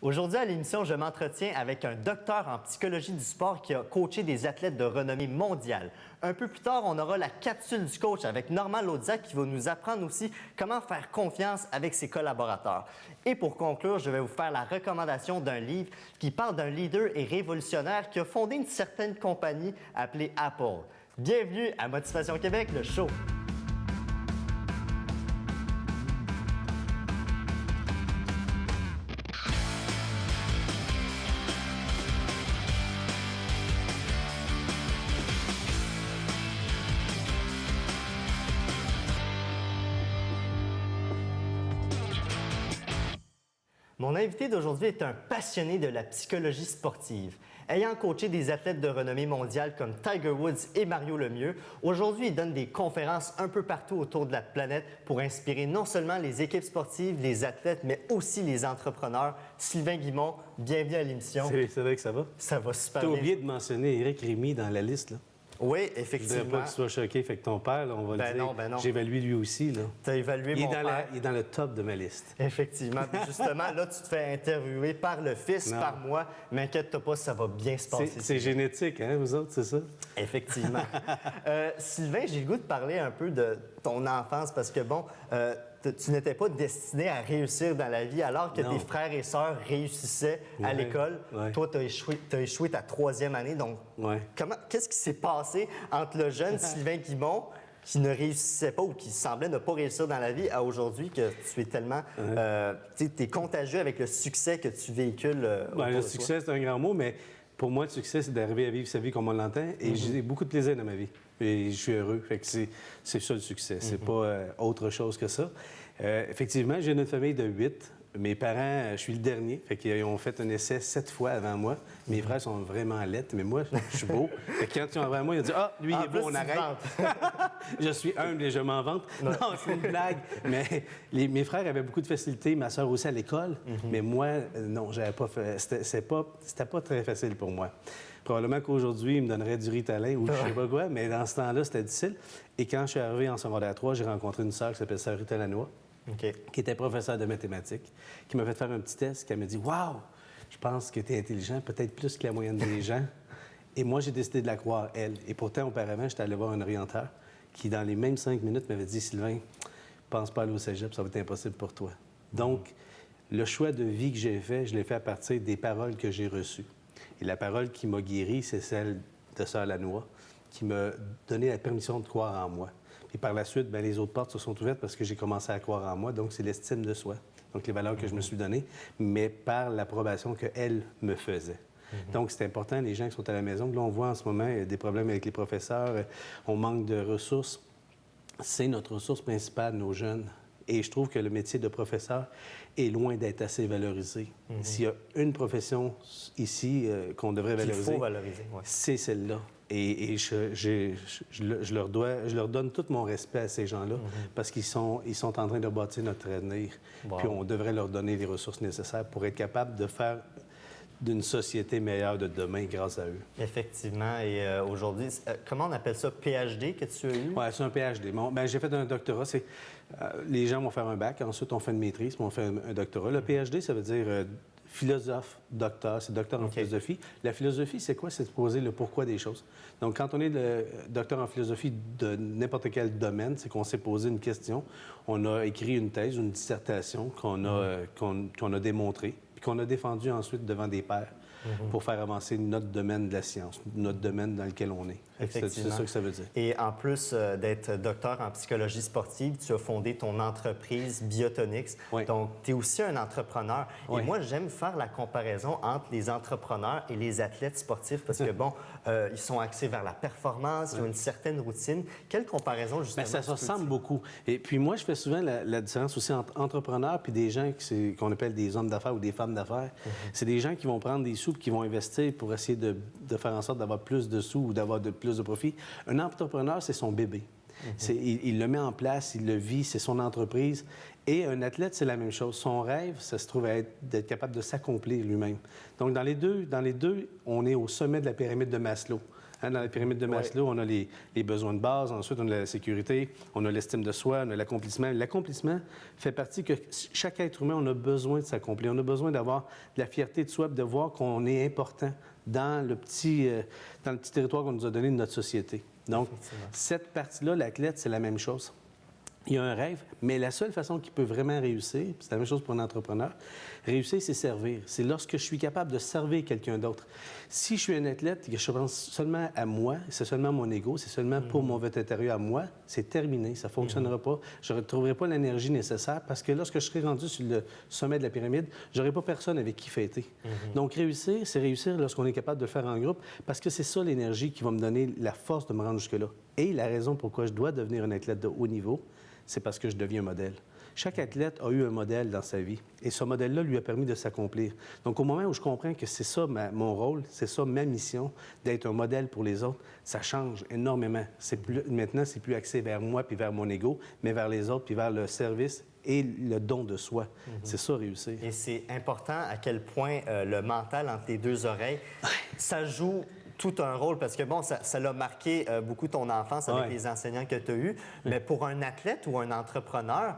Aujourd'hui, à l'émission, je m'entretiens avec un docteur en psychologie du sport qui a coaché des athlètes de renommée mondiale. Un peu plus tard, on aura la capsule du coach avec Normand Lodiac qui va nous apprendre aussi comment faire confiance avec ses collaborateurs. Et pour conclure, je vais vous faire la recommandation d'un livre qui parle d'un leader et révolutionnaire qui a fondé une certaine compagnie appelée Apple. Bienvenue à Motivation Québec, le show! Mon invité d'aujourd'hui est un passionné de la psychologie sportive. Ayant coaché des athlètes de renommée mondiale comme Tiger Woods et Mario Lemieux, aujourd'hui il donne des conférences un peu partout autour de la planète pour inspirer non seulement les équipes sportives, les athlètes, mais aussi les entrepreneurs. Sylvain Guimond, bienvenue à l'émission. C'est vrai que ça va? Ça va super bien. Tu as bien. oublié de mentionner Éric Rémy dans la liste, là. Oui, Je effectivement. voudrais pas que tu sois choqué. Fait que ton père, là, on va le dire. Ben non. J'évalue lui aussi, là. Tu as évalué mon père. Il est dans le top de ma liste. Effectivement. Puis justement, là, tu te fais interviewer par le fils, Non. par moi. Mais inquiète-toi pas, ça va bien se passer. C'est génétique, hein, vous autres, c'est ça? Effectivement. Sylvain, j'ai le goût de parler un peu de ton enfance parce que, bon, tu n'étais pas destiné à réussir dans la vie alors que Non. tes frères et sœurs réussissaient à Ouais, l'école. ouais. Toi, tu as échoué ta troisième année. Donc, Ouais. qu'est-ce qui s'est passé entre le jeune Sylvain Guimond qui ne réussissait pas ou qui semblait ne pas réussir dans la vie à aujourd'hui que tu es tellement... tu es contagieux avec le succès que tu véhicules autour de Le toi. succès, c'est un grand mot, mais pour moi, le succès, c'est d'arriver à vivre sa vie comme on l'entend. Et j'ai beaucoup de plaisir dans ma vie. Et je suis heureux. Fait que c'est ça le succès. C'est pas autre chose que ça. Effectivement, j'ai une famille de 8. Mes parents, je suis le dernier. Fait qu'ils ont fait un essai 7 fois avant moi. Mes frères sont vraiment laids, mais moi, je suis beau. Fait que quand ils sont avant moi, ils ont dit « Ah, lui, il est beau, on arrête. » Je suis humble et je m'en vante. Non, c'est une blague. Mais mes frères avaient beaucoup de facilité, ma sœur aussi à l'école. Mais moi, non, j'avais pas fait. C'était pas très facile pour moi. Probablement qu'aujourd'hui, il me donnerait du Ritalin ou je sais pas quoi, mais dans ce temps-là, c'était difficile. Et quand je suis arrivé en secondaire 3, j'ai rencontré une sœur qui s'appelle Sœur Rita Lannoy, qui était professeure de mathématiques, qui m'a fait faire un petit test, qui m'a dit « Wow, je pense que tu es intelligent, peut-être plus que la moyenne des gens. » Et moi, j'ai décidé de la croire, elle. Et pourtant, auparavant, j'étais allé voir un orienteur qui, dans les mêmes 5 minutes, m'avait dit « Sylvain, pense pas aller au cégep, ça va être impossible pour toi. » Donc, le choix de vie que j'ai fait, je l'ai fait à partir des paroles que j'ai reçues. Et la parole qui m'a guéri, c'est celle de Sœur Lannoy, qui m'a donné la permission de croire en moi. Et par la suite, bien, les autres portes se sont ouvertes parce que j'ai commencé à croire en moi. Donc, c'est l'estime de soi. Donc, les valeurs que je me suis données, mais par l'approbation qu'elle me faisait. Donc, c'est important, les gens qui sont à la maison. Là, on voit en ce moment des problèmes avec les professeurs. On manque de ressources. C'est notre ressource principale, nos jeunes. Et je trouve que le métier de professeur est loin d'être assez valorisé. S'il y a une profession ici qu'on devrait valoriser, qu'il faut valoriser, ouais. C'est celle-là. Et je leur donne tout mon respect à ces gens-là parce qu'ils sont en train de bâtir notre avenir. Wow. Puis on devrait leur donner les ressources nécessaires pour être capable de faire d'une société meilleure de demain grâce à eux. Effectivement. Et aujourd'hui, comment on appelle ça? PhD que tu as eu? Oui, c'est un PhD. Bon, j'ai fait un doctorat. Les gens vont faire un bac, ensuite on fait une maîtrise, puis on fait un doctorat. Le PhD, ça veut dire philosophe, docteur, c'est docteur en philosophie. La philosophie, c'est quoi? C'est de poser le pourquoi des choses. Donc, quand on est le docteur en philosophie de n'importe quel domaine, c'est qu'on s'est posé une question, on a écrit une thèse, une dissertation qu'on a démontrée, puis qu'on a défendue ensuite devant des pairs pour faire avancer notre domaine de la science, notre domaine dans lequel on est. C'est ça que ça veut dire. Et en plus d'être docteur en psychologie sportive, tu as fondé ton entreprise Biotonix. Oui. Donc, tu es aussi un entrepreneur. Oui. Et moi, j'aime faire la comparaison entre les entrepreneurs et les athlètes sportifs parce que, bon, ils sont axés vers la performance, ils ont une certaine routine. Quelle comparaison, justement? Bien, ça se ressemble beaucoup. Et puis moi, je fais souvent la différence aussi entre entrepreneurs puis des gens qu'on appelle des hommes d'affaires ou des femmes d'affaires. C'est des gens qui vont prendre des sous puis qui vont investir pour essayer de faire en sorte d'avoir plus de sous ou d'avoir plus de profit. Un entrepreneur, c'est son bébé. Il le met en place, il le vit, c'est son entreprise. Et un athlète, c'est la même chose. Son rêve, ça se trouve à être d'être capable de s'accomplir lui-même. Donc, dans les deux, on est au sommet de la pyramide de Maslow. Hein, dans la pyramide de Maslow, on a les besoins de base, ensuite on a la sécurité, on a l'estime de soi, on a l'accomplissement. L'accomplissement fait partie que chaque être humain, on a besoin de s'accomplir. On a besoin d'avoir de la fierté de soi, de voir qu'on est important dans le petit territoire qu'on nous a donné de notre société. Donc, cette partie-là, l'athlète, c'est la même chose. Il y a un rêve, mais la seule façon qu'il peut vraiment réussir, c'est la même chose pour un entrepreneur, réussir, c'est servir. C'est lorsque je suis capable de servir quelqu'un d'autre. Si je suis un athlète et que je pense seulement à moi, c'est seulement mon ego, c'est seulement pour mon vœu intérieur à moi, c'est terminé, ça ne fonctionnera pas. Je ne retrouverai pas l'énergie nécessaire parce que lorsque je serai rendu sur le sommet de la pyramide, je n'aurai pas personne avec qui fêter. Donc, réussir, c'est réussir lorsqu'on est capable de le faire en groupe parce que c'est ça l'énergie qui va me donner la force de me rendre jusque-là. Et la raison pourquoi je dois devenir un athlète de haut niveau, c'est parce que je deviens un modèle. Chaque athlète a eu un modèle dans sa vie et ce modèle-là lui a permis de s'accomplir. Donc, au moment où je comprends que c'est ça mon rôle, c'est ça ma mission, d'être un modèle pour les autres, ça change énormément. Maintenant, c'est plus axé vers moi puis vers mon ego, mais vers les autres puis vers le service et le don de soi. C'est ça, réussir. Et c'est important à quel point le mental entre les deux oreilles, ça joue tout un rôle parce que, bon, ça l'a marqué beaucoup ton enfance avec les enseignants que tu as eus. Mais pour un athlète ou un entrepreneur,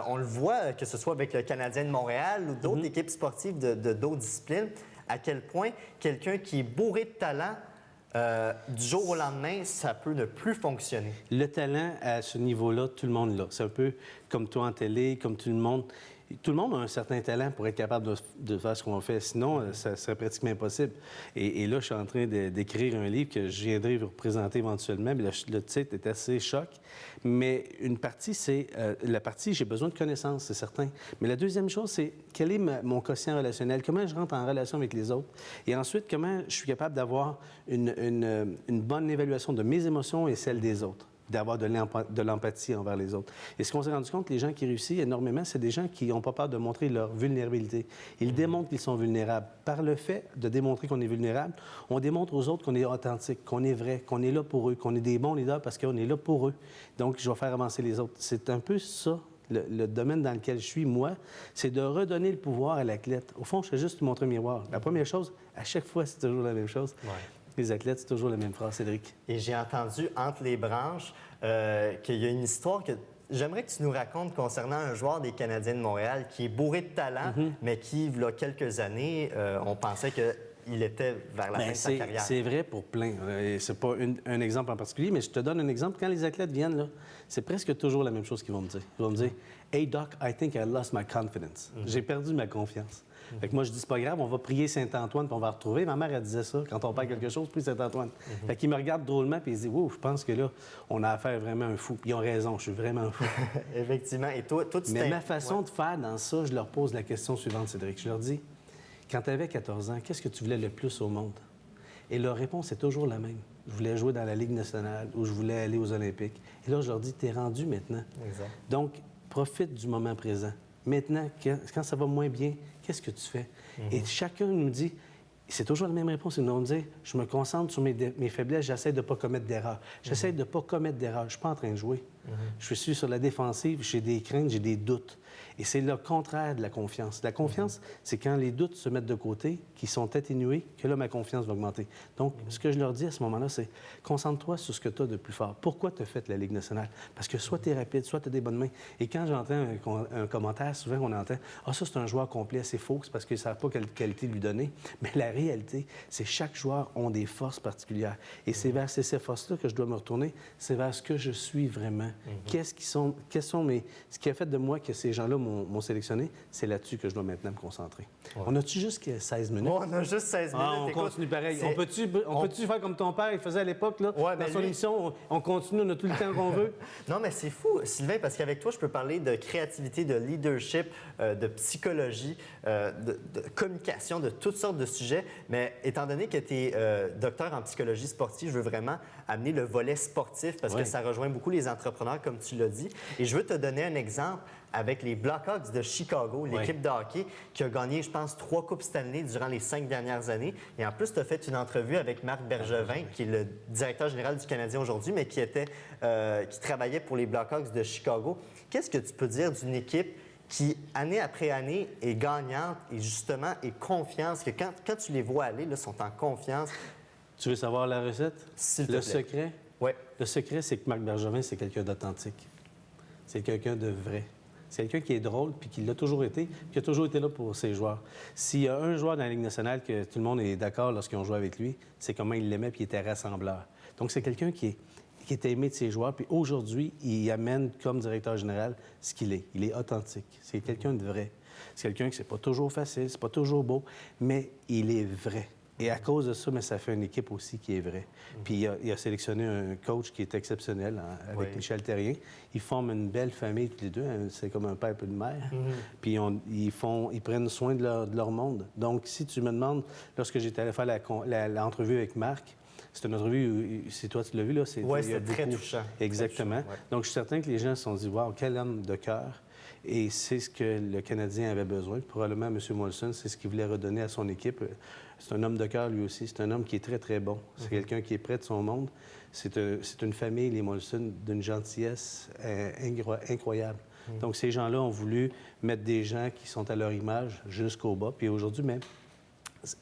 on le voit, que ce soit avec le Canadien de Montréal ou d'autres équipes sportives de d'autres disciplines, à quel point quelqu'un qui est bourré de talent, du jour au lendemain, ça peut ne plus fonctionner. Le talent, à ce niveau-là, tout le monde l'a. C'est un peu comme toi en télé, comme tout le monde. Tout le monde a un certain talent pour être capable de faire ce qu'on fait. Sinon, ça serait pratiquement impossible. Et là, je suis en train d'écrire un livre que je viendrai vous présenter éventuellement. Mais le titre est assez choc. Mais une partie, c'est... la partie, j'ai besoin de connaissances, c'est certain. Mais la deuxième chose, c'est quel est mon quotient relationnel? Comment je rentre en relation avec les autres? Et ensuite, comment je suis capable d'avoir une bonne évaluation de mes émotions et celles des autres? D'avoir de l'empathie envers les autres. Et ce qu'on s'est rendu compte, les gens qui réussissent énormément, c'est des gens qui n'ont pas peur de montrer leur vulnérabilité. Ils démontrent qu'ils sont vulnérables. Par le fait de démontrer qu'on est vulnérable, on démontre aux autres qu'on est authentique, qu'on est vrai, qu'on est là pour eux, qu'on est des bons leaders parce qu'on est là pour eux. Donc, je vais faire avancer les autres. C'est un peu ça, le domaine dans lequel je suis, moi, c'est de redonner le pouvoir à l'athlète. Au fond, je fais juste lui montrer un miroir. La première chose, à chaque fois, c'est toujours la même chose. Les athlètes, c'est toujours la même phrase, Cédric. Et j'ai entendu entre les branches qu'il y a une histoire que j'aimerais que tu nous racontes concernant un joueur des Canadiens de Montréal qui est bourré de talent, mais qui, il y a quelques années, on pensait qu'il était vers la fin de sa carrière. C'est vrai pour plein. C'est pas un exemple en particulier, mais je te donne un exemple. Quand les athlètes viennent, là, c'est presque toujours la même chose qu'ils vont me dire. Ils vont me dire « Hey, Doc, I think I lost my confidence. J'ai perdu ma confiance. » Fait que moi, je dis, c'est pas grave, on va prier Saint-Antoine puis on va retrouver. Ma mère, elle disait ça. Quand on perd quelque chose, prie Saint-Antoine. Fait qu'il me regarde drôlement puis il se dit, wow, je pense que là, on a affaire vraiment à un fou. Puis ils ont raison, je suis vraiment un fou. Effectivement. Et toi tu Mais ma façon de faire dans ça, je leur pose la question suivante, Cédric. Je leur dis, quand tu avais 14 ans, qu'est-ce que tu voulais le plus au monde? Et leur réponse est toujours la même. Je voulais jouer dans la Ligue nationale ou je voulais aller aux Olympiques. Et là, je leur dis, t'es rendu maintenant. Exact. Donc, profite du moment présent. Maintenant, quand ça va moins bien, qu'est-ce que tu fais? Et chacun nous dit, c'est toujours la même réponse, ils nous dire, je me concentre sur mes faiblesses, j'essaie de ne pas commettre d'erreurs. J'essaie de ne pas commettre d'erreurs. Je ne suis pas en train de jouer. Je suis sur la défensive, j'ai des craintes, j'ai des doutes. Et c'est le contraire de la confiance. La confiance, c'est quand les doutes se mettent de côté, qui sont atténués, que là, ma confiance va augmenter. Donc, ce que je leur dis à ce moment-là, c'est concentre-toi sur ce que tu as de plus fort. Pourquoi tu as fait la Ligue nationale? Parce que soit tu es rapide, soit tu as des bonnes mains. Et quand j'entends un commentaire, souvent on entend « Ah, ça, c'est un joueur complet, c'est faux, c'est parce qu'ils ne savent pas quelle qualité lui donner. » Mais la réalité, c'est que chaque joueur a des forces particulières. Et c'est vers ces forces-là que je dois me retourner. C'est vers ce que je suis vraiment. Ce qui a fait de moi que ces gens-là m'ont sélectionné, c'est là-dessus que je dois maintenant me concentrer. On a-tu juste 16 minutes? On a juste 16 minutes. On continue pareil. On peut-tu faire comme ton père, il faisait à l'époque, là, dans son émission, on continue, on a tout le temps qu'on veut? Non, mais c'est fou, Sylvain, parce qu'avec toi, je peux parler de créativité, de leadership, de psychologie, de communication, de toutes sortes de sujets. Mais étant donné que tu es docteur en psychologie sportive, je veux vraiment amener le volet sportif parce que ça rejoint beaucoup les entrepreneurs, comme tu l'as dit. Et je veux te donner un exemple avec les Blackhawks de Chicago, l'équipe de hockey qui a gagné, je pense, 3 Coupes Stanley durant les 5 dernières années. Et en plus, tu as fait une entrevue avec Marc Bergevin, qui est le directeur général du Canadien aujourd'hui, mais qui travaillait pour les Blackhawks de Chicago. Qu'est-ce que tu peux dire d'une équipe qui, année après année, est gagnante et justement est confiance, que quand tu les vois aller, là, sont en confiance? Tu veux savoir la recette? S'il te Le plaît. secret? Oui. Le secret, c'est que Marc Bergevin, c'est quelqu'un d'authentique. C'est quelqu'un de vrai. C'est quelqu'un qui est drôle, puis qui l'a toujours été, puis qui a toujours été là pour ses joueurs. S'il y a un joueur dans la Ligue nationale que tout le monde est d'accord lorsqu'ils ont joué avec lui, c'est comment il l'aimait, puis il était rassembleur. Donc, c'est quelqu'un qui était aimé de ses joueurs, puis aujourd'hui, il amène comme directeur général ce qu'il est. Il est authentique. C'est quelqu'un de vrai. C'est quelqu'un qui c'est pas toujours facile, c'est pas toujours beau, mais il est vrai. Et à cause de ça, mais ça fait une équipe aussi qui est vraie. Puis il a sélectionné un coach qui est exceptionnel avec Michel Therrien. Ils forment une belle famille tous les deux. Hein. C'est comme un père et une mère. Puis ils prennent soin de leur monde. Donc, si tu me demandes, lorsque j'étais allé faire l'entrevue avec Marc, c'est une entrevue, c'est toi, tu l'as vu, là? Oui, c'était très touchant. Exactement. Très touchant, ouais. Donc, je suis certain que les gens se sont dit, wow, quel homme de cœur. Et c'est ce que le Canadien avait besoin. Probablement, M. Molson, c'est ce qu'il voulait redonner à son équipe. C'est un homme de cœur, lui aussi. C'est un homme qui est très, très bon. C'est quelqu'un qui est près de son monde. C'est une famille, les Molson, d'une gentillesse incroyable. Donc, ces gens-là ont voulu mettre des gens qui sont à leur image jusqu'au bas. Puis aujourd'hui, même,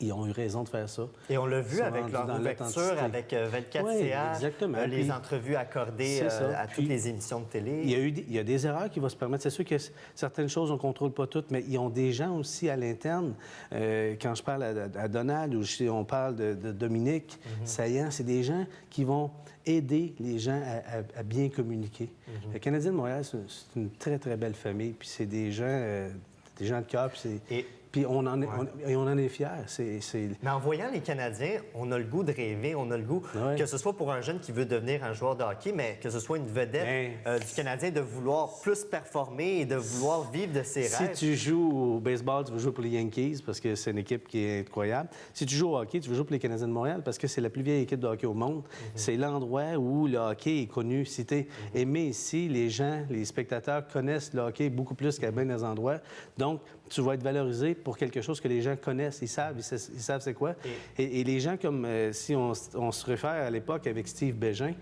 ils ont eu raison de faire ça. Et on l'a vu avec leur ouverture, avec 24 CA, exactement. les Puis, entrevues accordées à toutes les émissions de télé. Il y a des erreurs qui vont se permettre. C'est sûr que certaines choses, on ne contrôle pas toutes, mais ils ont des gens aussi à l'interne. Quand je parle à Donald ou on parle de Dominique Saillant, c'est des gens qui vont aider les gens à bien communiquer. Le Canadien de Montréal, c'est une très, très belle famille. Puis c'est des gens de cœur. Puis on en est fiers. Mais en voyant les Canadiens, on a le goût de rêver, on a le goût, que ce soit pour un jeune qui veut devenir un joueur de hockey, mais que ce soit une vedette du Canadien, de vouloir plus performer et de vouloir vivre de ses rêves. Si tu joues au baseball, tu veux jouer pour les Yankees parce que c'est une équipe qui est incroyable. Si tu joues au hockey, tu veux jouer pour les Canadiens de Montréal parce que c'est la plus vieille équipe de hockey au monde. C'est l'endroit où le hockey est connu. Si tu es aimé ici, les gens, les spectateurs connaissent le hockey beaucoup plus qu'à bien des endroits. Donc, tu vas être valorisé pour quelque chose que les gens connaissent, ils savent c'est quoi. Et les gens comme, si on se réfère à l'époque avec Steve Bégin,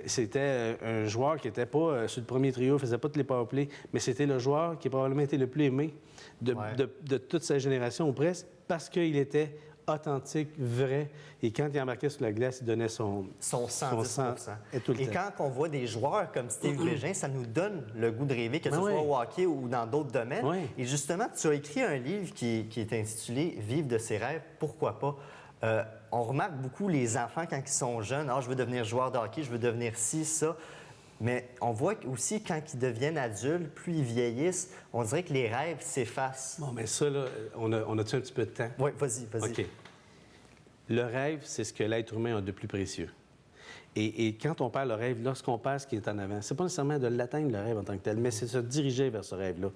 c'était un joueur qui n'était pas sur le premier trio, ne faisait pas tous les powerplays, mais c'était le joueur qui a probablement été le plus aimé de toute sa génération ou presque, parce qu'il était authentique, vrai. Et quand il embarquait sur la glace, il donnait son 110%. Et tout le temps. Quand on voit des joueurs comme Steve Bégin, ça nous donne le goût de rêver, que ce soit au hockey ou dans d'autres domaines. Et justement, tu as écrit un livre qui est intitulé « Vivre de ses rêves, pourquoi pas ». On remarque beaucoup les enfants quand ils sont jeunes. « Ah, je veux devenir joueur de hockey, je veux devenir ci, ça ». Mais on voit aussi, quand ils deviennent adultes, plus ils vieillissent, on dirait que les rêves s'effacent. Bon, mais ça, là, on a-tu un petit peu de temps? Oui, vas-y. OK. Le rêve, c'est ce que l'être humain a de plus précieux. Et quand on perd le rêve, lorsqu'on perd ce qui est en avant, c'est pas nécessairement de l'atteindre, le rêve en tant que tel, mais c'est se diriger vers ce rêve-là.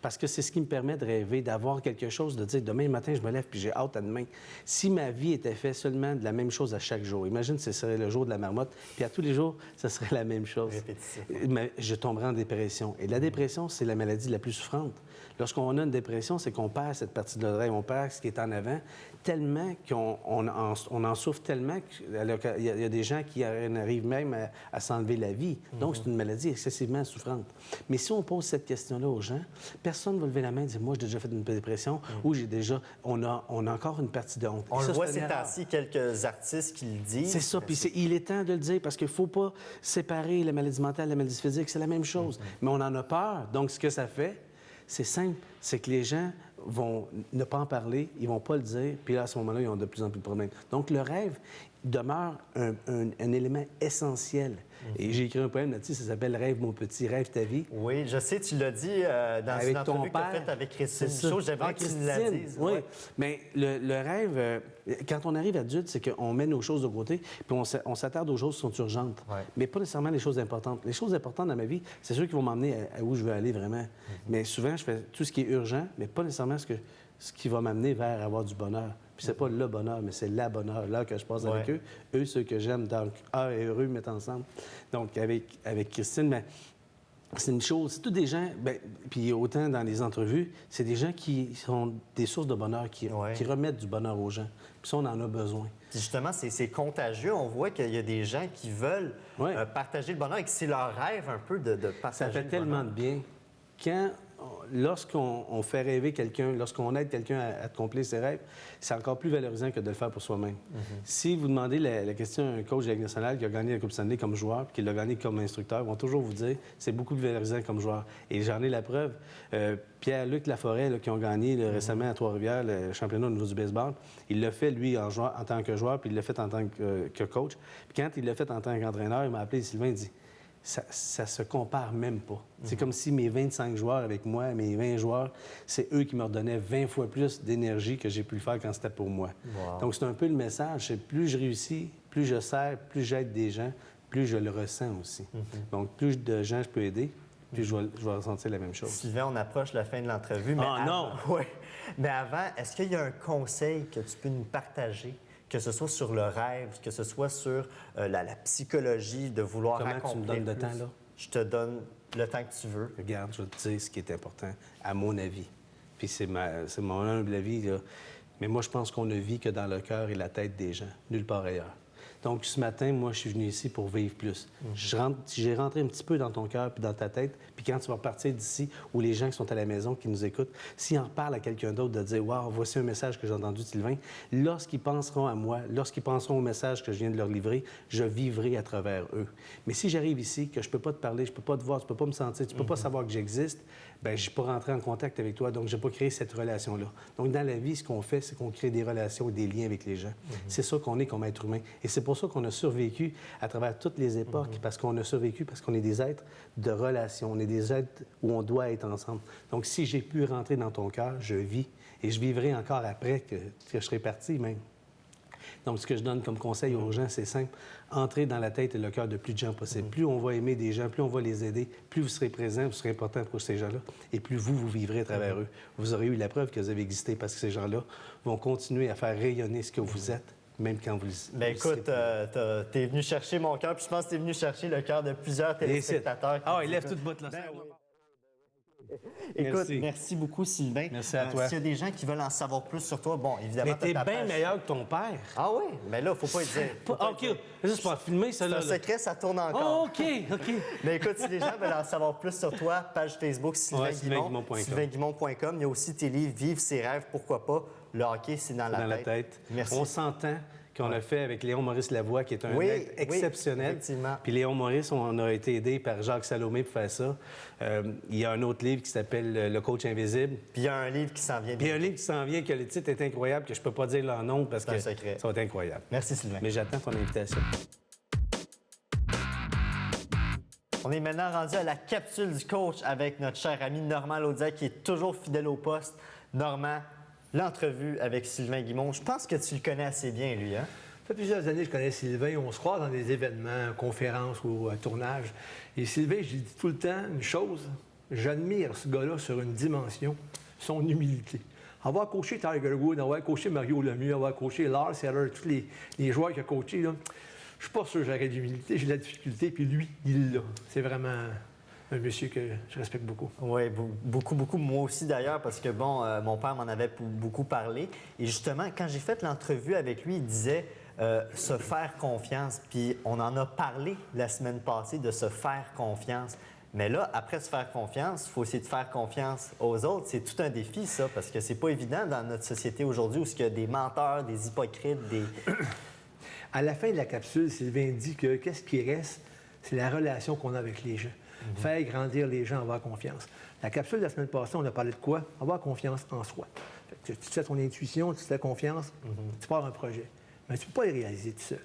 Parce que c'est ce qui me permet de rêver, d'avoir quelque chose, de dire demain matin, je me lève puis j'ai hâte à demain. Si ma vie était faite seulement de la même chose à chaque jour, imagine ce serait le jour de la marmotte, puis à tous les jours, ce serait la même chose. Répétitif. Mais je tomberais en dépression. Et la dépression, c'est la maladie la plus souffrante. Lorsqu'on a une dépression, c'est qu'on perd cette partie de notre rêve, on perd ce qui est en avant, tellement qu'on en souffre tellement qu'il y a des gens qui arrivent même à s'enlever la vie. Donc, c'est une maladie excessivement souffrante. Mais si on pose cette question-là aux gens, personne ne va lever la main et dire « Moi, j'ai déjà fait une dépression ou on a encore une partie de honte. » On le voit ces temps-ci, quelques artistes qui le disent. C'est ça. Puis il est temps de le dire parce qu'il ne faut pas séparer la maladie mentale et la maladie physique. C'est la même chose. Mais on en a peur. Donc, ce que ça fait, c'est simple. C'est que les gens vont ne pas en parler, ils vont pas le dire, puis là, à ce moment-là, ils ont de plus en plus de problèmes. Donc, le rêve demeure un élément essentiel. Et j'ai écrit un poème là-dessus, ça s'appelle « Rêve, mon petit, rêve ta vie ». Oui, je sais, tu l'as dit dans avec une entrevue que tu as faite avec Christine Michaud. J'aimerais que tu nous la dises. Oui, mais le rêve, quand on arrive adulte, c'est qu'on met nos choses de côté, puis on s'attarde aux choses qui sont urgentes, mais pas nécessairement les choses importantes. Les choses importantes dans ma vie, c'est ceux qui vont m'emmener à où je veux aller vraiment. Mais souvent, je fais tout ce qui est urgent, mais pas nécessairement ce qui va m'amener vers avoir du bonheur. Puis c'est pas le bonheur, mais c'est la bonheur, l'heure que je passe avec eux. Eux, ceux que j'aime, donc heure et heureux mettent ensemble. Donc, avec Christine, bien, c'est une chose. C'est tous des gens, bien, puis autant dans les entrevues, c'est des gens qui sont des sources de bonheur, qui remettent du bonheur aux gens. Puis ça, on en a besoin. Puis justement, c'est contagieux. On voit qu'il y a des gens qui veulent partager le bonheur et que c'est leur rêve un peu de partager ça fait tellement de bien. Quand lorsqu'on fait rêver quelqu'un, lorsqu'on aide quelqu'un à accomplir ses rêves, c'est encore plus valorisant que de le faire pour soi-même. Si vous demandez la question à un coach de la Ligue nationale qui a gagné la Coupe Stanley comme joueur, puis qui l'a gagné comme instructeur, ils vont toujours vous dire c'est beaucoup plus valorisant comme joueur. Et j'en ai la preuve. Pierre-Luc Laforêt, là, qui ont gagné récemment à Trois-Rivières le championnat au niveau du baseball, il l'a fait, lui, en tant que joueur, puis il l'a fait en tant que coach. Puis quand il l'a fait en tant qu'entraîneur, il m'a appelé Sylvain, il dit ça se compare même pas. C'est comme si mes 25 joueurs avec moi, mes 20 joueurs, c'est eux qui me redonnaient 20 fois plus d'énergie que j'ai pu le faire quand c'était pour moi. Wow. Donc, c'est un peu le message. C'est plus je réussis, plus je sers, plus j'aide des gens, plus je le ressens aussi. Donc, plus de gens je peux aider, plus je vais ressentir la même chose. Sylvain, on approche la fin de l'entrevue. Mais non! Oui. Mais avant, est-ce qu'il y a un conseil que tu peux nous partager? Que ce soit sur le rêve, que ce soit sur la psychologie de vouloir accomplir. Comment tu me donnes de temps, là? Je te donne le temps que tu veux. Regarde, je vais te dire ce qui est important, à mon avis. Puis c'est mon humble avis, là. Mais moi, je pense qu'on ne vit que dans le cœur et la tête des gens, nulle part ailleurs. Donc, ce matin, moi, je suis venu ici pour vivre plus. J'ai rentré un petit peu dans ton cœur puis dans ta tête. Puis quand tu vas partir d'ici, ou les gens qui sont à la maison, qui nous écoutent, s'ils en reparlent à quelqu'un d'autre, de dire « Wow, voici un message que j'ai entendu de Sylvain », lorsqu'ils penseront à moi, lorsqu'ils penseront au message que je viens de leur livrer, je vivrai à travers eux. Mais si j'arrive ici, que je peux pas te parler, je peux pas te voir, tu peux pas me sentir, tu peux pas savoir que j'existe, bien, je ne peux pas rentrer en contact avec toi, donc je n'ai pas créé cette relation-là. Donc, dans la vie, ce qu'on fait, c'est qu'on crée des relations et des liens avec les gens. C'est ça qu'on est comme être humain. Et c'est pour ça qu'on a survécu à travers toutes les époques, parce qu'on a survécu, parce qu'on est des êtres de relations, on est des êtres où on doit être ensemble. Donc, si j'ai pu rentrer dans ton cœur, je vis, et je vivrai encore après que je serai parti même. Donc, ce que je donne comme conseil aux gens, c'est simple. Entrez dans la tête et le cœur de plus de gens possible. Plus on va aimer des gens, plus on va les aider, plus vous serez présent, vous serez important pour ces gens-là, et plus vous vivrez à travers eux. Vous aurez eu la preuve que vous avez existé parce que ces gens-là vont continuer à faire rayonner ce que vous êtes, même quand vous... Bien, écoute, t'es venu chercher mon cœur, puis je pense que t'es venu chercher le cœur de plusieurs téléspectateurs. Ah, il lève toute botte là. Écoute, merci beaucoup, Sylvain. Merci à toi. S'il y a des gens qui veulent en savoir plus sur toi, bon, évidemment, mais t'es bien meilleur que ton père. Ah oui? Mais là, faut pas le dire. OK, c'est pas filmer, ça, là. C'est un secret, ça tourne encore. Oh, OK. Mais écoute, si les gens veulent en savoir plus sur toi, page Facebook Sylvain Guimond, sylvainguimond.com. Il y a aussi tes livres, Vive ses rêves, pourquoi pas. Le hockey, c'est dans la tête. Merci. On s'entend qu'on a fait avec Léon Maurice Lavoie, qui est un être exceptionnel. Effectivement. Puis Léon Maurice, on a été aidé par Jacques Salomé pour faire ça. Il y a un autre livre qui s'appelle Le coach invisible. Puis il y a un livre qui s'en vient. Puis il y a un livre qui s'en vient, que le titre est incroyable, que je peux pas dire leur nom parce que ça va être incroyable. Merci, Sylvain. Mais j'attends ton invitation. On est maintenant rendu à la capsule du coach avec notre cher ami Normand Laudière, qui est toujours fidèle au poste. Normand, l'entrevue avec Sylvain Guimond, je pense que tu le connais assez bien, lui, hein? Ça fait plusieurs années que je connais Sylvain. On se croise dans des événements, conférences ou tournages. Et Sylvain, je lui dis tout le temps une chose. J'admire ce gars-là sur une dimension, son humilité. Avoir coaché Tiger Woods, avoir coaché Mario Lemieux, avoir coaché Lars Eller, tous les joueurs qu'il a coachés, là, je suis pas sûr que j'aurais d'humilité. J'ai de la difficulté, puis lui, il l'a. C'est vraiment un monsieur que je respecte beaucoup. Oui, beaucoup. Moi aussi, d'ailleurs, parce que, bon, mon père m'en avait beaucoup parlé. Et justement, quand j'ai fait l'entrevue avec lui, il disait se faire confiance. Puis on en a parlé la semaine passée de se faire confiance. Mais là, après se faire confiance, il faut essayer de faire confiance aux autres. C'est tout un défi, ça, parce que c'est pas évident dans notre société aujourd'hui où il y a des menteurs, des hypocrites, des... À la fin de la capsule, Sylvain dit que qu'est-ce qui reste, c'est la relation qu'on a avec les gens. Faire grandir les gens, avoir confiance. La capsule de la semaine passée, on a parlé de quoi? Avoir confiance en soi. Tu fais ton intuition, tu te fais confiance, tu pars un projet. Mais tu ne peux pas le réaliser tout seul.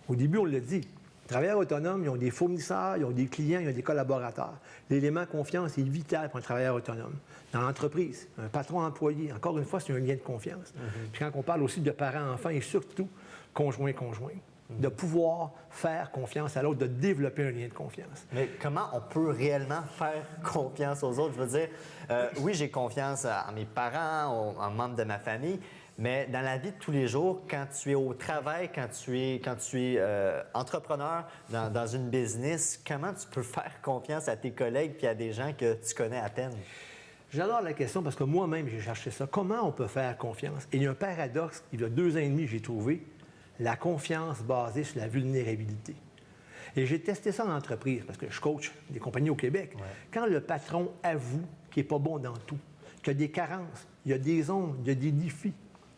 Au début, on l'a dit. Les travailleurs autonomes, ils ont des fournisseurs, ils ont des clients, ils ont des collaborateurs. L'élément confiance est vital pour un travailleur autonome. Dans l'entreprise, un patron-employé, encore une fois, c'est un lien de confiance. Puis quand on parle aussi de parents-enfants et surtout conjoint-conjoint, de pouvoir faire confiance à l'autre, de développer un lien de confiance. Mais comment on peut réellement faire confiance aux autres? Je veux dire, oui, j'ai confiance à mes parents, aux membres de ma famille, mais dans la vie de tous les jours, quand tu es au travail, quand tu es entrepreneur dans une business, comment tu peux faire confiance à tes collègues puis à des gens que tu connais à peine? J'adore la question parce que moi-même, j'ai cherché ça. Comment on peut faire confiance? Et il y a un paradoxe, il y a 2 ans et demi, j'ai trouvé la confiance basée sur la vulnérabilité. Et j'ai testé ça en entreprise parce que je coach des compagnies au Québec. Ouais. Quand le patron avoue qu'il n'est pas bon dans tout, qu'il y a des carences, il y a des ombres, il y a des défis.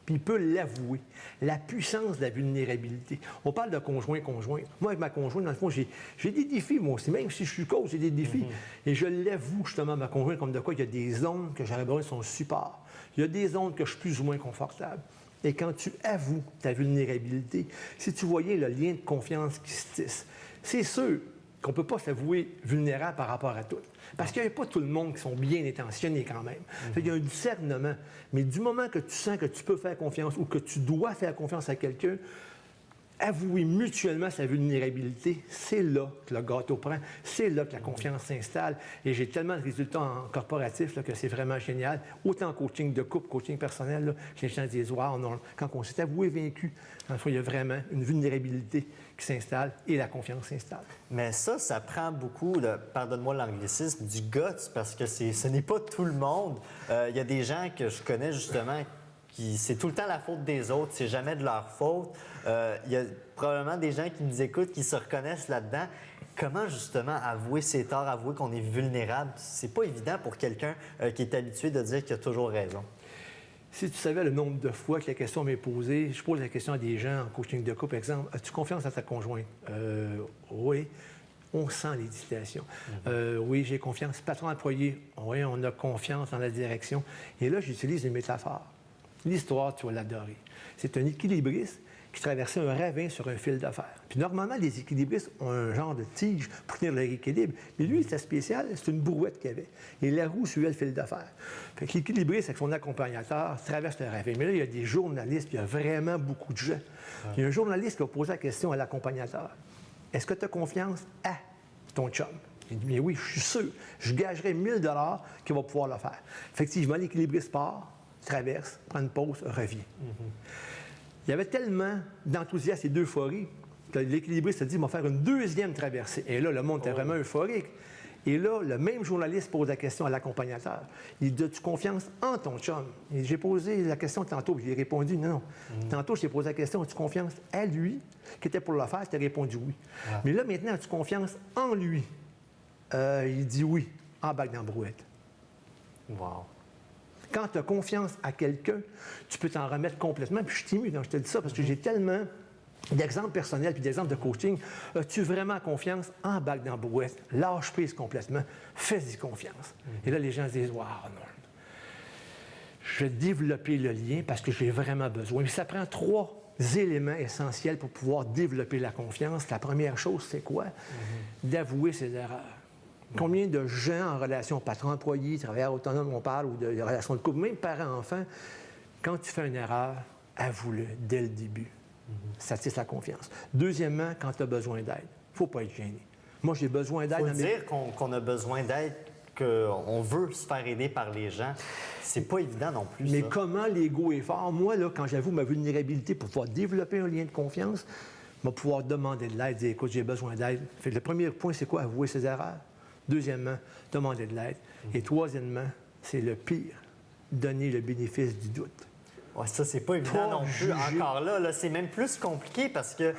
Puis il peut l'avouer. La puissance de la vulnérabilité. On parle de conjoint-conjointe. Moi, avec ma conjointe, dans le fond, j'ai des défis, moi aussi. Même si je suis coach, j'ai des défis. Et je l'avoue justement à ma conjointe comme de quoi il y a des zones que j'aurais besoin de son support. Il y a des zones que je suis plus ou moins confortable. Et quand tu avoues ta vulnérabilité, si tu voyais le lien de confiance qui se tisse, c'est sûr qu'on ne peut pas s'avouer vulnérable par rapport à tout. Parce qu'il n'y a pas tout le monde qui sont bien intentionnés quand même. Il y a un discernement. Mais du moment que tu sens que tu peux faire confiance ou que tu dois faire confiance à quelqu'un, avouer mutuellement sa vulnérabilité, c'est là que le gâteau prend, c'est là que la confiance s'installe. Et j'ai tellement de résultats en corporatif là, que c'est vraiment génial. Autant en coaching de couple, coaching personnel, là, les gens disent, wow, quand on s'est avoué vaincu, en fait, il y a vraiment une vulnérabilité qui s'installe et la confiance s'installe. Mais ça prend beaucoup, pardonne-moi l'anglicisme, du guts, parce que ce n'est pas tout le monde. Il y a des gens que je connais justement c'est tout le temps la faute des autres, c'est jamais de leur faute. Il y a probablement des gens qui nous écoutent, qui se reconnaissent là-dedans. Comment justement avouer ses torts, avouer qu'on est vulnérable? C'est pas évident pour quelqu'un qui est habitué de dire qu'il a toujours raison. Si tu savais le nombre de fois que la question m'est posée, je pose la question à des gens en coaching de couple, par exemple, as-tu confiance en ta conjointe? Oui. On sent l'hésitation. Oui, j'ai confiance. Patron-employé, oui, on a confiance dans la direction. Et là, j'utilise une métaphore. L'histoire, tu vas l'adorer. C'est un équilibriste qui traversait un ravin sur un fil de fer. Puis normalement, les équilibristes ont un genre de tige pour tenir leur équilibre. Mais lui, c'était spécial, c'est une brouette qu'il avait. Et la roue suivait le fil de fer. Fait que l'équilibriste, avec son accompagnateur, traverse le ravin. Mais là, il y a des journalistes, puis il y a vraiment beaucoup de gens. Il y a un journaliste qui a posé la question à l'accompagnateur. Est-ce que tu as confiance à ton chum? Il dit, mais oui, je suis sûr. Je gagerais 1 000 $ qu'il va pouvoir le faire. Effectivement, l'équilibriste part, traverse, prend une pause, revient. Il y avait tellement d'enthousiasme et d'euphorie que l'équilibriste a dit, il va faire une deuxième traversée. Et là, le monde était vraiment euphorique. Et là, le même journaliste pose la question à l'accompagnateur. Il dit, as-tu confiance en ton chum? Et j'ai posé la question tantôt, puis il a répondu non. Tantôt, je t'ai posé la question, as-tu confiance à lui, qui était pour le faire? Tu as répondu oui. Mais là, maintenant, as-tu confiance en lui? Il dit oui, embarque dans la brouette. Wow. Quand tu as confiance à quelqu'un, tu peux t'en remettre complètement. Puis je suis ému quand je te dis ça, parce que j'ai tellement d'exemples personnels puis d'exemples de coaching. As-tu vraiment confiance? Embarque dans la brouette, lâche prise complètement, fais-y confiance. Et là, les gens se disent, waouh, non. Je vais développer le lien parce que j'ai vraiment besoin. Puis ça prend 3 éléments essentiels pour pouvoir développer la confiance. La première chose, c'est quoi? D'avouer ses erreurs. Combien de gens en relation patron-employé, travailleur autonome, on parle, ou de relation de couple, même parent-enfant, quand tu fais une erreur, avoue-le dès le début. Ça tisse la confiance. Deuxièmement, quand tu as besoin d'aide, il ne faut pas être gêné. Moi, j'ai besoin d'aide. Il faut dire qu'on a besoin d'aide, qu'on veut se faire aider par les gens. C'est pas évident non plus. Mais ça. comment l'ego est fort? Moi, là, quand j'avoue ma vulnérabilité pour pouvoir développer un lien de confiance, je vais pouvoir demander de l'aide, dire, écoute, j'ai besoin d'aide. Fait que le premier point, c'est quoi? Avouer ses erreurs. Deuxièmement, demander de l'aide. Et troisièmement, c'est le pire, donner le bénéfice du doute. Ouais, ça, c'est pas évident non plus. Encore là, c'est même plus compliqué parce que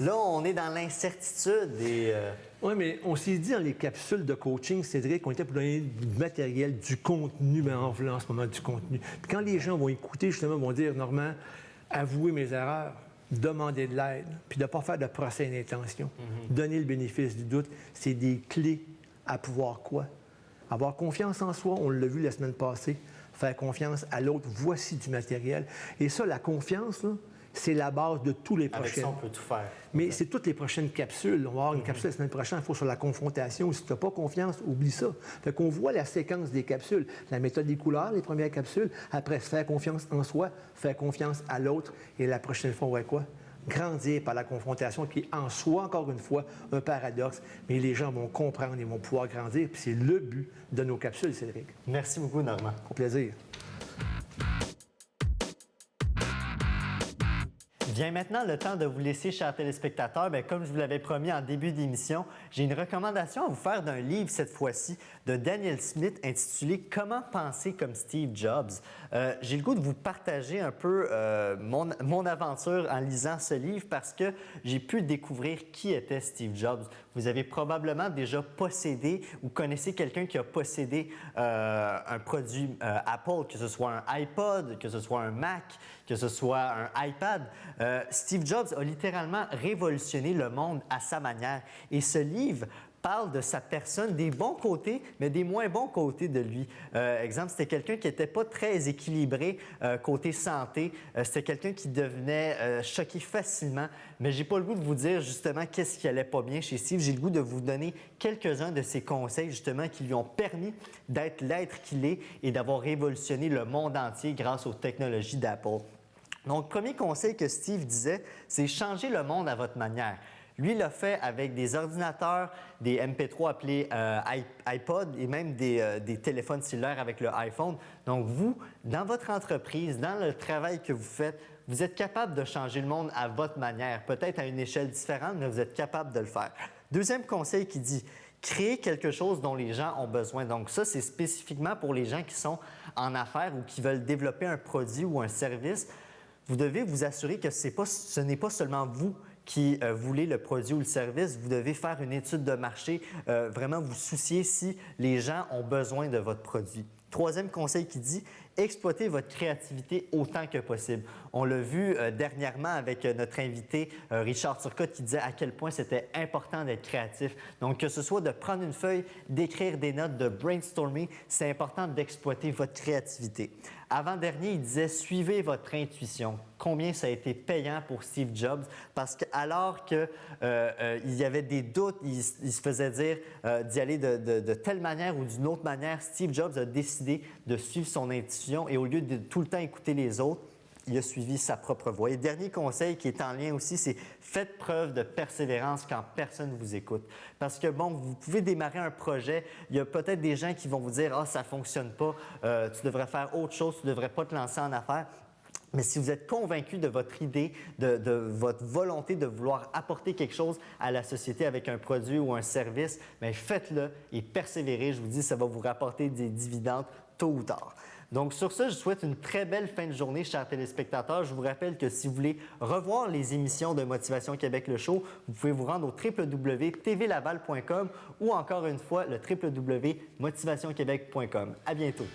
là, on est dans l'incertitude et... Oui, mais on s'est dit dans les capsules de coaching, Cédric, qu'on était pour donner du matériel, du contenu, mais en voulant en ce moment du contenu. Puis quand les gens vont écouter, justement, vont dire, Normand, avouer mes erreurs, demander de l'aide, puis de ne pas faire de procès d'intention, donner le bénéfice du doute, c'est des clés à pouvoir quoi? Avoir confiance en soi, on l'a vu la semaine passée, faire confiance à l'autre, voici du matériel. Et ça, la confiance, là, c'est la base de tous les prochaines. Avec ça, on peut tout faire. Mais c'est toutes les prochaines capsules. On va avoir une capsule la semaine prochaine, il faut sur la confrontation. Si tu n'as pas confiance, oublie ça. Fait qu'on voit la séquence des capsules. La méthode des couleurs, les premières capsules. Après, faire confiance en soi, faire confiance à l'autre. Et la prochaine fois, on va quoi? Grandir par la confrontation qui est en soi, encore une fois, un paradoxe. Mais les gens vont comprendre et vont pouvoir grandir. Puis c'est le but de nos capsules, Cédric. Merci beaucoup, Normand. Au plaisir. Vient maintenant le temps de vous laisser, chers téléspectateurs. Bien, comme je vous l'avais promis en début d'émission, j'ai une recommandation à vous faire d'un livre cette fois-ci de Daniel Smith intitulé « Comment penser comme Steve Jobs ». J'ai le goût de vous partager un peu mon aventure en lisant ce livre parce que j'ai pu découvrir qui était Steve Jobs. Vous avez probablement déjà possédé ou connaissez quelqu'un qui a possédé un produit Apple, que ce soit un iPod, que ce soit un Mac, que ce soit un iPad. Steve Jobs a littéralement révolutionné le monde à sa manière. Et ce livre parle de sa personne, des bons côtés, mais des moins bons côtés de lui. Exemple, c'était quelqu'un qui n'était pas très équilibré côté santé. C'était quelqu'un qui devenait choqué facilement. Mais j'ai pas le goût de vous dire justement qu'est-ce qui allait pas bien chez Steve. J'ai le goût de vous donner quelques-uns de ses conseils justement qui lui ont permis d'être l'être qu'il est et d'avoir révolutionné le monde entier grâce aux technologies d'Apple. Donc, premier conseil que Steve disait, c'est changer le monde à votre manière. Lui, il l'a fait avec des ordinateurs, des MP3 appelés iPod et même des téléphones cellulaires avec le iPhone. Donc, vous, dans votre entreprise, dans le travail que vous faites, vous êtes capable de changer le monde à votre manière, peut-être à une échelle différente, mais vous êtes capable de le faire. Deuxième conseil qui dit, créer quelque chose dont les gens ont besoin. Donc ça, c'est spécifiquement pour les gens qui sont en affaires ou qui veulent développer un produit ou un service. Vous devez vous assurer que ce n'est pas seulement vous qui voulez le produit ou le service, vous devez faire une étude de marché, vraiment vous soucier si les gens ont besoin de votre produit. Troisième conseil qui dit, exploitez votre créativité autant que possible. On l'a vu dernièrement avec notre invité Richard Turcotte qui disait à quel point c'était important d'être créatif. Donc, que ce soit de prendre une feuille, d'écrire des notes, de brainstormer, c'est important d'exploiter votre créativité. Avant-dernier, il disait, suivez votre intuition. Combien ça a été payant pour Steve Jobs? Parce qu'alors qu'il y avait des doutes, il se faisait dire d'y aller de telle manière ou d'une autre manière, Steve Jobs a décidé de suivre son intuition et au lieu de tout le temps écouter les autres, il a suivi sa propre voie. Et dernier conseil qui est en lien aussi, c'est faites preuve de persévérance quand personne ne vous écoute. Parce que, bon, vous pouvez démarrer un projet, il y a peut-être des gens qui vont vous dire « Ah, ça ne fonctionne pas, tu devrais faire autre chose, tu ne devrais pas te lancer en affaires ». Mais si vous êtes convaincu de votre idée, de votre volonté de vouloir apporter quelque chose à la société avec un produit ou un service, bien faites-le et persévérez. Je vous dis, ça va vous rapporter des dividendes tôt ou tard. Donc, sur ce, je vous souhaite une très belle fin de journée, chers téléspectateurs. Je vous rappelle que si vous voulez revoir les émissions de Motivation Québec le show, vous pouvez vous rendre au www.tvlaval.com ou encore une fois le www.motivationquebec.com. À bientôt.